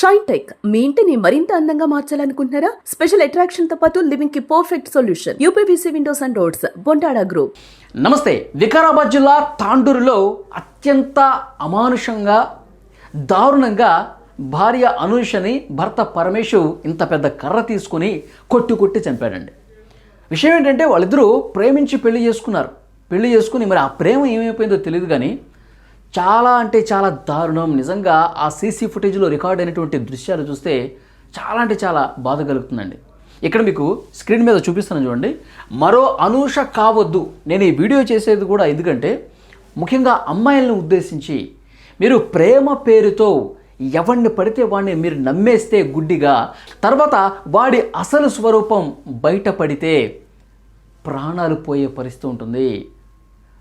Shine tech మీ ఇంటిని మరింత అందంగా మార్చాలనుకుంటున్నారా? స్పెషల్ అట్రాక్షన్ తో పాటు లివింగ్ కి perfect solution. UPVC windows and doors, Bontada group. నమస్తే. వికారాబాద్ జిల్లా తాండూరులో అత్యంత అమానుషంగా దారుణంగా భార్య అనూషని భర్త పరమేశు ఇంత పెద్ద కర్ర తీసుకుని కొట్టి చంపాడండి. విషయం ఏంటంటే వాళ్ళిద్దరూ ప్రేమించి పెళ్లి చేసుకుని మరి ఆ ప్రేమ ఏమైపోయిందో తెలియదు, కానీ చాలా అంటే చాలా దారుణం. నిజంగా ఆ సీసీ ఫుటేజ్లో రికార్డ్ అయినటువంటి దృశ్యాలు చూస్తే చాలా బాధ కలుగుతుందండి. ఇక్కడ మీకు స్క్రీన్ మీద చూపిస్తాను చూడండి. మరో అనూష కావద్దు. నేను ఈ వీడియో చేసేది కూడా ఎందుకంటే ముఖ్యంగా అమ్మాయిలను ఉద్దేశించి, మీరు ప్రేమ పేరుతో ఎవరిని పడితే వాడిని మీరు నమ్మేస్తే గుడ్డిగా, తర్వాత వాడి అసలు స్వరూపం బయటపడితే ప్రాణాలు పోయే పరిస్థితి ఉంటుంది.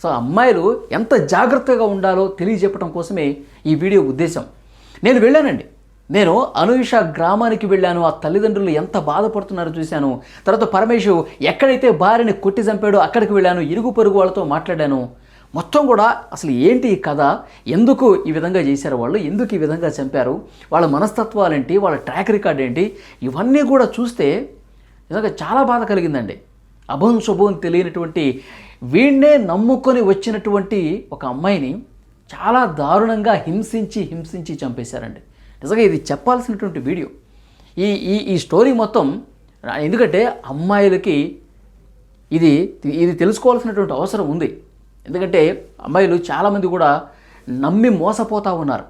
సో అమ్మాయిలు ఎంత జాగ్రత్తగా ఉండాలో తెలియజెప్పడం కోసమే ఈ వీడియో ఉద్దేశం. నేను వెళ్ళానండి. నేను అనూష గ్రామానికి వెళ్ళాను. ఆ తల్లిదండ్రులు ఎంత బాధపడుతున్నారో చూశాను. తర్వాత పరమేశు ఎక్కడైతే భార్యని కొట్టి చంపాడో అక్కడికి వెళ్ళాను. ఇరుగు పొరుగు వాళ్ళతో మాట్లాడాను. మొత్తం కూడా అసలు ఏంటి ఈ కథ, ఎందుకు ఈ విధంగా చేశారు వాళ్ళు, ఎందుకు ఈ విధంగా చంపారు, వాళ్ళ మనస్తత్వాలేంటి, వాళ్ళ ట్రాక్ రికార్డ్ ఏంటి, ఇవన్నీ కూడా చూస్తే నిజంగా చాలా బాధ కలిగిందండి. అభం శుభం తెలియనటువంటి వీడినే నమ్ముకొని వచ్చినటువంటి ఒక అమ్మాయిని చాలా దారుణంగా హింసించి చంపేశారండి. నిజంగా ఇది చెప్పాల్సినటువంటి వీడియో. ఈ స్టోరీ మొత్తం, ఎందుకంటే అమ్మాయిలకి ఇది తెలుసుకోవాల్సినటువంటి అవసరం ఉంది. ఎందుకంటే అమ్మాయిలు చాలామంది కూడా నమ్మి మోసపోతూ ఉన్నారు,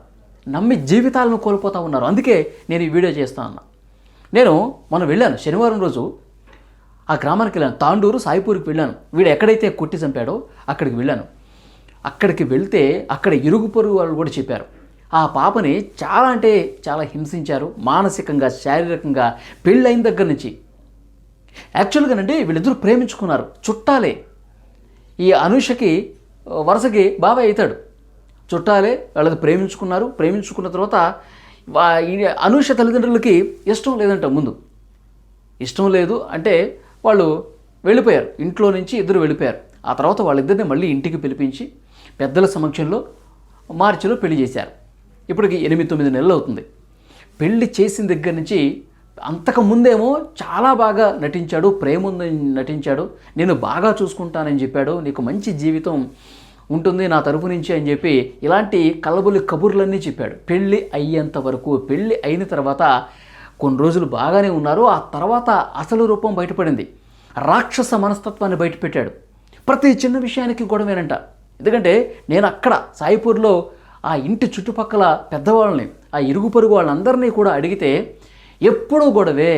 నమ్మి జీవితాలను కోల్పోతూ ఉన్నారు. అందుకే నేను ఈ వీడియో చేస్తా ఉన్నా. నేను మొన్న వెళ్ళాను, శనివారం రోజు ఆ గ్రామానికి వెళ్ళాను. తాండూరు సాయిపూర్కి వెళ్ళాను. వీడు ఎక్కడైతే కొట్టి చంపాడో అక్కడికి వెళ్ళాను. అక్కడికి వెళ్తే అక్కడ ఇరుగు పొరుగు వాళ్ళు కూడా చెప్పారు, ఆ పాపని చాలా అంటే చాలా హింసించారు, మానసికంగా శారీరకంగా. పెళ్ళైన దగ్గర నుంచి యాక్చువల్గానండి వీళ్ళిద్దరూ ప్రేమించుకున్నారు, చుట్టాలే. ఈ అనూషకి వరుసకి బాబాయ్ అవుతాడు, చుట్టాలే. వాళ్ళది ప్రేమించుకున్న తర్వాత అనూష తల్లిదండ్రులకి ఇష్టం లేదంట. ముందు ఇష్టం లేదు అంటే వాళ్ళు వెళ్ళిపోయారు, ఇంట్లో నుంచి ఇద్దరు వెళ్ళిపోయారు. ఆ తర్వాత వాళ్ళిద్దరిని మళ్ళీ ఇంటికి పిలిపించి పెద్దల సమక్షంలో మార్చిలో పెళ్లి చేశారు. ఇప్పటికి 8-9 నెలలు అవుతుంది. పెళ్లి చేసిన దగ్గర నుంచి అంతకుముందేమో చాలా బాగా నటించాడు, ప్రేమ ఉందని నటించాడు, నేను బాగా చూసుకుంటానని చెప్పాడు, నీకు మంచి జీవితం ఉంటుంది నా తరపు నుంచి అని చెప్పి ఇలాంటి కలబులి కబుర్లన్నీ చెప్పాడు. పెళ్ళి అయ్యేంత వరకు. పెళ్ళి అయిన తర్వాత కొన్ని రోజులు బాగానే ఉన్నారు. ఆ తర్వాత అసలు రూపం బయటపడింది. రాక్షస మనస్తత్వాన్ని బయటపెట్టాడు. ప్రతి చిన్న విషయానికి గొడవేనంట. ఎందుకంటే నేను అక్కడ సాయిపూర్లో ఆ ఇంటి చుట్టుపక్కల పెద్దవాళ్ళని, ఆ ఇరుగు పొరుగు వాళ్ళందరినీ కూడా అడిగితే ఎప్పుడూ గొడవే.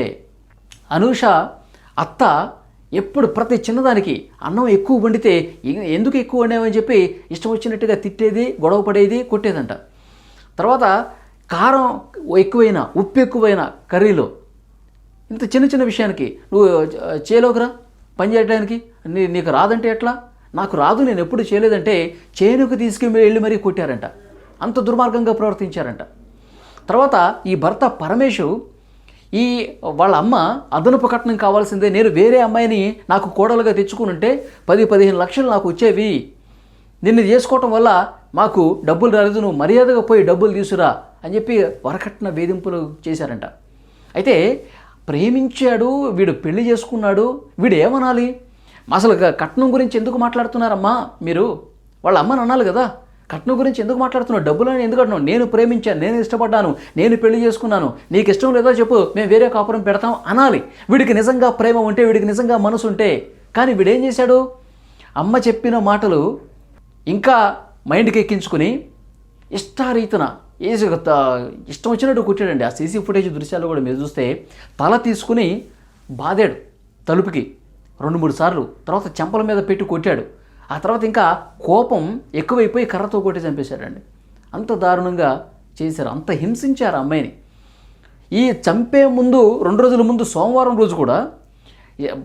అనూష అత్త ఎప్పుడు ప్రతి చిన్నదానికి అన్నం ఎక్కువ వండితే ఎందుకు ఎక్కువ వండామని చెప్పి ఇష్టం వచ్చినట్టుగా తిట్టేది, గొడవ పడేది, కొట్టేదంట. తర్వాత కారం ఎక్కువైనా, ఉప్పు ఎక్కువైనా కర్రీలో, ఇంత చిన్న విషయానికి నువ్వు చేలోకి రా పని చేయడానికి, నీకు రాదంటే ఎట్లా, నాకు రాదు నేను ఎప్పుడు చేయలేదంటే చేనుకు తీసుకెళ్ళి మరీ కొట్టారంట. అంత దుర్మార్గంగా ప్రవర్తించారంట. తర్వాత ఈ భర్త పరమేశు వాళ్ళ అమ్మ అదనపు కట్నం కావాల్సిందే, నేను వేరే అమ్మాయిని నాకు కోడలుగా తెచ్చుకుని ఉంటే 10-15 లక్షలు నాకు వచ్చేవి, నిన్ను చేసుకోవటం వల్ల మాకు డబ్బులు రాలేదు, నువ్వు మర్యాదగా పోయి డబ్బులు తీసుకురా అని చెప్పి వరకట్న వేధింపులు చేశారంట. అయితే ప్రేమించాడు వీడు, పెళ్లి చేసుకున్నాడు, వీడు ఏమనాలి? అసలు కట్నం గురించి ఎందుకు మాట్లాడుతున్నారమ్మా మీరు? వాళ్ళ అమ్మని అనాలి కదా, కట్నం గురించి ఎందుకు మాట్లాడుతున్నావు, డబ్బులని ఎందుకు అంటున్నావు? నేను ప్రేమించాను, నేను ఇష్టపడ్డాను, నేను పెళ్లి చేసుకున్నాను, నీకు ఇష్టం లేదో చెప్పు, మేము వేరే కాపురం పెడతాం అనాలి. వీడికి నిజంగా ప్రేమ ఉంటే, వీడికి నిజంగా మనసు ఉంటే. కానీ వీడేం చేశాడు? అమ్మ చెప్పిన మాటలు ఇంకా మైండ్కి ఎక్కించుకుని ఇష్టారీతన ఇష్టం వచ్చినట్టు కొట్టాడండి. ఆ సీసీ ఫుటేజ్ దృశ్యాలు కూడా మీరు చూస్తే తల తీసుకుని బాదాడు తలుపుకి 2-3 సార్లు. తర్వాత చెంపల మీద పెట్టి కొట్టాడు. ఆ తర్వాత ఇంకా కోపం ఎక్కువైపోయి కర్రతో కొట్టి చంపేశాడండి. అంత దారుణంగా చేశారు, అంత హింసించారు అమ్మాయిని. ఈ చంపే ముందు 2 రోజుల ముందు సోమవారం రోజు కూడా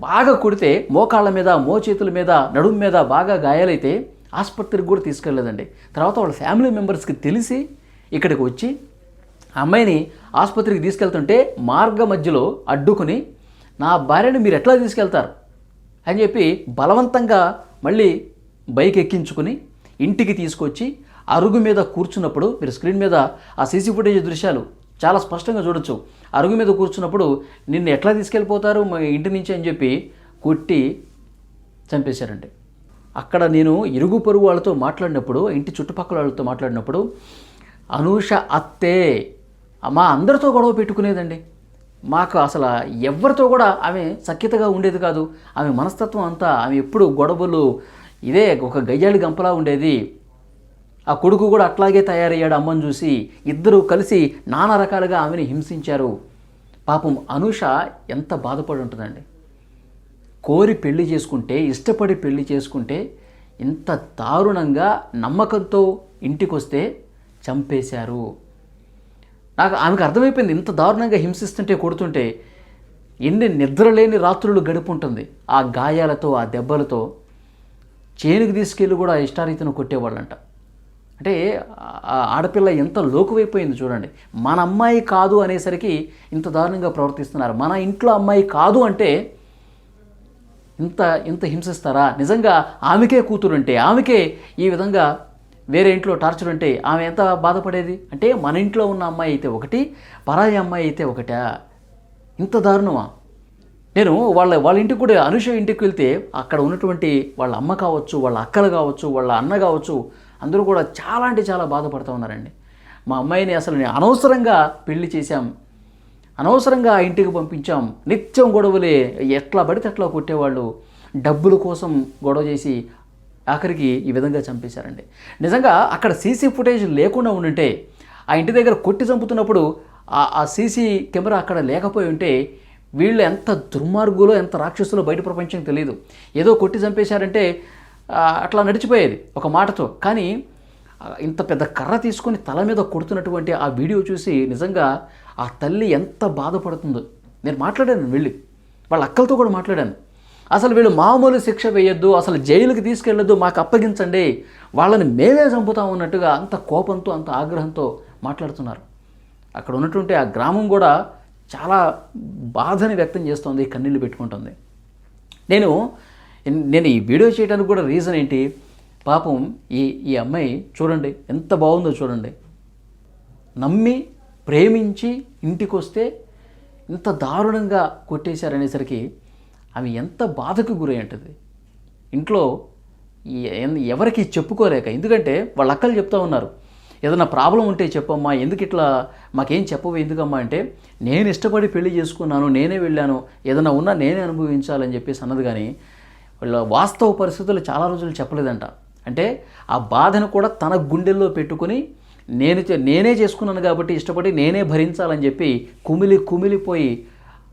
బాగా కొడితే మోకాళ్ళ మీద, మోచేతుల మీద, నడుము మీద బాగా గాయాలైతే ఆసుపత్రికి కూడా తీసుకెళ్ళలేదండి. తర్వాత వాళ్ళ ఫ్యామిలీ మెంబర్స్కి తెలిసి ఇక్కడికి వచ్చి అమ్మాయిని ఆసుపత్రికి తీసుకెళ్తుంటే మార్గ మధ్యలో అడ్డుకుని, నా భార్యని మీరు ఎట్లా తీసుకెళ్తారు అని చెప్పి బలవంతంగా మళ్ళీ బైక్ ఎక్కించుకుని ఇంటికి తీసుకొచ్చి అరుగు మీద కూర్చున్నప్పుడు మీరు స్క్రీన్ మీద ఆ సీసీ ఫుటేజ్ దృశ్యాలు చాలా స్పష్టంగా చూడొచ్చు. అరుగు మీద కూర్చున్నప్పుడు నిన్ను ఎట్లా తీసుకెళ్ళిపోతారు మా ఇంటి నుంచి అని చెప్పి కొట్టి చంపేశారండి. అక్కడ నేను ఇరుగు పొరుగు వాళ్ళతో మాట్లాడినప్పుడు, ఇంటి చుట్టుపక్కల వాళ్ళతో మాట్లాడినప్పుడు, అనూష అత్తే మా అందరితో గొడవ పెట్టుకునేదండి. మాకు అసలు ఎవరితో కూడా ఆమె సఖ్యతగా ఉండేది కాదు. ఆమె మనస్తత్వం అంతా, ఆమె ఎప్పుడు గొడవలు, ఇదే ఒక గయ్యాళి గంపలా ఉండేది. ఆ కొడుకు కూడా అట్లాగే తయారయ్యాడు అమ్మని చూసి. ఇద్దరూ కలిసి నానా రకాలుగా ఆమెని హింసించారు. పాపం అనూష ఎంత బాధపడి ఉంటుందండి. కోరి పెళ్లి చేసుకుంటే, ఇష్టపడి పెళ్లి చేసుకుంటే ఇంత దారుణంగా నమ్మకంతో ఇంటికి వస్తే చంపేశారు. ఆమెకు అర్థమైపోయింది, ఇంత దారుణంగా హింసిస్తుంటే, కొడుతుంటే ఎన్ని నిద్రలేని రాత్రులు గడుపుంటుంది. ఆ గాయాలతో, ఆ దెబ్బలతో చేనుకు తీసుకెళ్ళి కూడా ఇష్టారీతిని కొట్టేవాళ్ళంట. అంటే ఆడపిల్ల ఎంత లోకువైపోయింది చూడండి. మన అమ్మాయి కాదు అనేసరికి ఇంత దారుణంగా ప్రవర్తిస్తున్నారు. మన ఇంట్లో అమ్మాయి కాదు అంటే ఇంత హింసిస్తారా? నిజంగా ఆమెకే కూతురు అంటే, ఆమెకే ఈ విధంగా వేరే ఇంట్లో టార్చర్ అంటే ఆమె ఎంత బాధపడేది? అంటే మన ఇంట్లో ఉన్న అమ్మాయి అయితే ఒకటి, పరాయి అమ్మాయి అయితే ఒకటా? ఇంత దారుణమా? నేను వాళ్ళ ఇంటికి కూడా, అనూష ఇంటికి వెళ్తే అక్కడ ఉన్నటువంటి వాళ్ళ అమ్మ కావచ్చు, వాళ్ళ అక్కలు కావచ్చు, వాళ్ళ అన్న కావచ్చు, అందరూ కూడా చాలా అంటే చాలా బాధపడుతూ ఉన్నారండి. మా అమ్మాయిని అసలు అనవసరంగా పెళ్లి చేశాం, అనవసరంగా ఆ ఇంటికి పంపించాం, నిత్యం గొడవలే, ఎట్లా పడితే అట్లా కొట్టేవాళ్ళు, డబ్బుల కోసం గొడవ చేసి ఆఖరికి ఈ విధంగా చంపేశారండి. నిజంగా అక్కడ సీసీ ఫుటేజ్ లేకుండా ఉండుంటే, ఆ ఇంటి దగ్గర కొట్టి చంపుతున్నప్పుడు ఆ సీసీ కెమెరా అక్కడ లేకపోయి ఉంటే, వీళ్ళు ఎంత దుర్మార్గులో, ఎంత రాక్షసులో బయట ప్రపంచం తెలియదు. ఏదో కొట్టి చంపేశారంటే అట్లా నడిచిపోయేది ఒక మాటతో. కానీ ఇంత పెద్ద కర్ర తీసుకొని తల మీద కొడుతున్నటువంటి ఆ వీడియో చూసి నిజంగా ఆ తల్లి ఎంత బాధపడుతుందో. నేను మాట్లాడాను, వెళ్ళి వాళ్ళ అక్కలతో కూడా మాట్లాడాను. అసలు వీళ్ళు మామూలు శిక్ష వేయొద్దు, అసలు జైలుకి తీసుకెళ్ళొద్దు, మాకు అప్పగించండి, వాళ్ళని మేమే చంపుతాం అన్నట్టుగా అంత కోపంతో, అంత ఆగ్రహంతో మాట్లాడుతున్నారు. అక్కడ ఉన్నటువంటి ఆ గ్రామం కూడా చాలా బాధని వ్యక్తం చేస్తుంది, కన్నీళ్ళు పెట్టుకుంటుంది. నేను ఈ వీడియో చేయడానికి కూడా రీజన్ ఏంటి? పాపం ఈ అమ్మాయి చూడండి ఎంత బాగుందో చూడండి. నమ్మి ప్రేమించి ఇంటికి వస్తే ఇంత దారుణంగా కొట్టేశారనేసరికి ఆమె ఎంత బాధకు గురై ఉంటుంది. ఇంట్లో ఎవరికి చెప్పుకోలేక. ఎందుకంటే వాళ్ళ అక్కలు చెప్తా ఉన్నారు, ఏదైనా ప్రాబ్లం ఉంటే చెప్పమ్మా, ఎందుకు ఇట్లా మాకేం చెప్పవు ఎందుకమ్మా అంటే, నేను ఇష్టపడి పెళ్లి చేసుకున్నాను, నేనే వెళ్ళాను, ఏదైనా ఉన్నా నేనే అనుభవించాలని చెప్పేసి అన్నది. కానీ వాళ్ళ వాస్తవ పరిస్థితులు చాలా రోజులు చెప్పలేదంట. అంటే ఆ బాధను కూడా తన గుండెల్లో పెట్టుకుని నేనే చేసుకున్నాను కాబట్టి ఇష్టపడి నేనే భరించాలని చెప్పి కుమిలిపోయి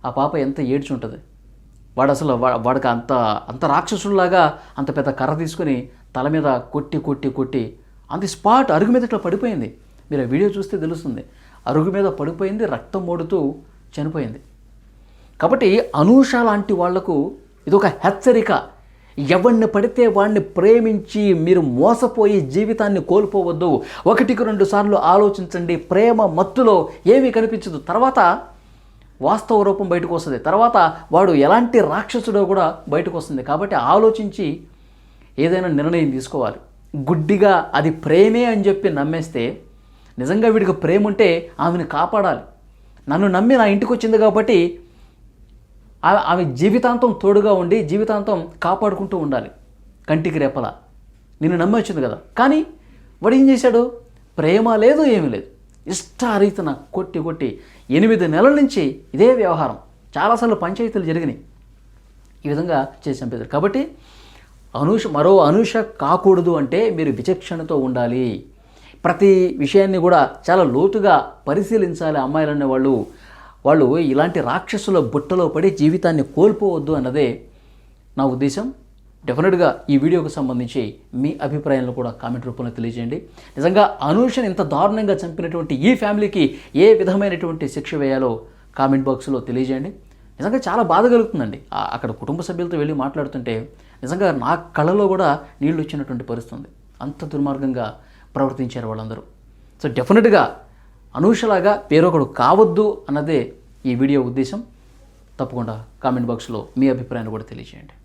ఆ పాప ఎంత ఏడ్చుంటుంది. వాడికి అంత రాక్షసుల్లాగా అంత పెద్ద కర్ర తీసుకొని తల మీద కొట్టి అంత స్పాట్ అరుగు మీద ఇట్లా పడిపోయింది. మీరు ఆ వీడియో చూస్తే తెలుస్తుంది. అరుగు మీద పడిపోయింది, రక్తం మోడుతూ చనిపోయింది. కాబట్టి అనూష లాంటి వాళ్లకు ఇది ఒక హెచ్చరిక. ఎవరిని పడితే వాడిని ప్రేమించి మీరు మోసపోయి జీవితాన్ని కోల్పోవద్దు. 1-2 సార్లు ఆలోచించండి. ప్రేమ మత్తులో ఏమీ కనిపించదు. తర్వాత వాస్తవ రూపం బయటకు వస్తుంది. తర్వాత వాడు ఎలాంటి రాక్షసుడో కూడా బయటకు వస్తుంది. కాబట్టి ఆలోచించి ఏదైనా నిర్ణయం తీసుకోవాలి. గుడ్డిగా అది ప్రేమే అని చెప్పి నమ్మేస్తే, నిజంగా వీడికి ప్రేమ ఉంటే ఆమెను కాపాడాలి. నన్ను నమ్మి నా ఇంటికి వచ్చింది కాబట్టి ఆమె జీవితాంతం తోడుగా ఉండి జీవితాంతం కాపాడుకుంటూ ఉండాలి, కంటికి రెప్పలా. నిన్ను నమ్మి వచ్చింది కదా. కానీ వాడు ఏం చేశాడు? ప్రేమ లేదు, ఏమీ లేదు, ఇష్టారీతన కొట్టి 8 నెలల నుంచి ఇదే వ్యవహారం. చాలాసార్లు పంచాయతీలు జరిగినాయి, ఈ విధంగా చేసి చంపేశారు. కాబట్టి మరో అనూష కాకూడదు అంటే మీరు విచక్షణతో ఉండాలి. ప్రతి విషయాన్ని కూడా చాలా లోతుగా పరిశీలించాలి. అమ్మాయిలనే వాళ్ళు ఇలాంటి రాక్షసుల బుట్టలో పడి జీవితాన్ని కోల్పోవద్దు అన్నదే నా ఉద్దేశం. డెఫినెట్గా ఈ వీడియోకు సంబంధించి మీ అభిప్రాయాలను కూడా కామెంట్ రూపంలో తెలియజేయండి. నిజంగా అనూషని ఇంత దారుణంగా చంపినటువంటి ఈ ఫ్యామిలీకి ఏ విధమైనటువంటి శిక్ష వేయాలో కామెంట్ బాక్స్లో తెలియజేయండి. నిజంగా చాలా బాధ కలుగుతుందండి. అక్కడ కుటుంబ సభ్యులతో వెళ్ళి మాట్లాడుతుంటే నిజంగా నా కళ్ళలో కూడా నీళ్ళు వచ్చినటువంటి పరిస్థితుంది. అంత దుర్మార్గంగా ప్రవర్తించారు వాళ్ళందరూ. సో డెఫినెట్గా అనూషలాగా వేరొకడు కావద్దు అన్నదే ఈ వీడియో ఉద్దేశం. తప్పకుండా కామెంట్ బాక్స్లో మీ అభిప్రాయాన్ని కూడా తెలియజేయండి.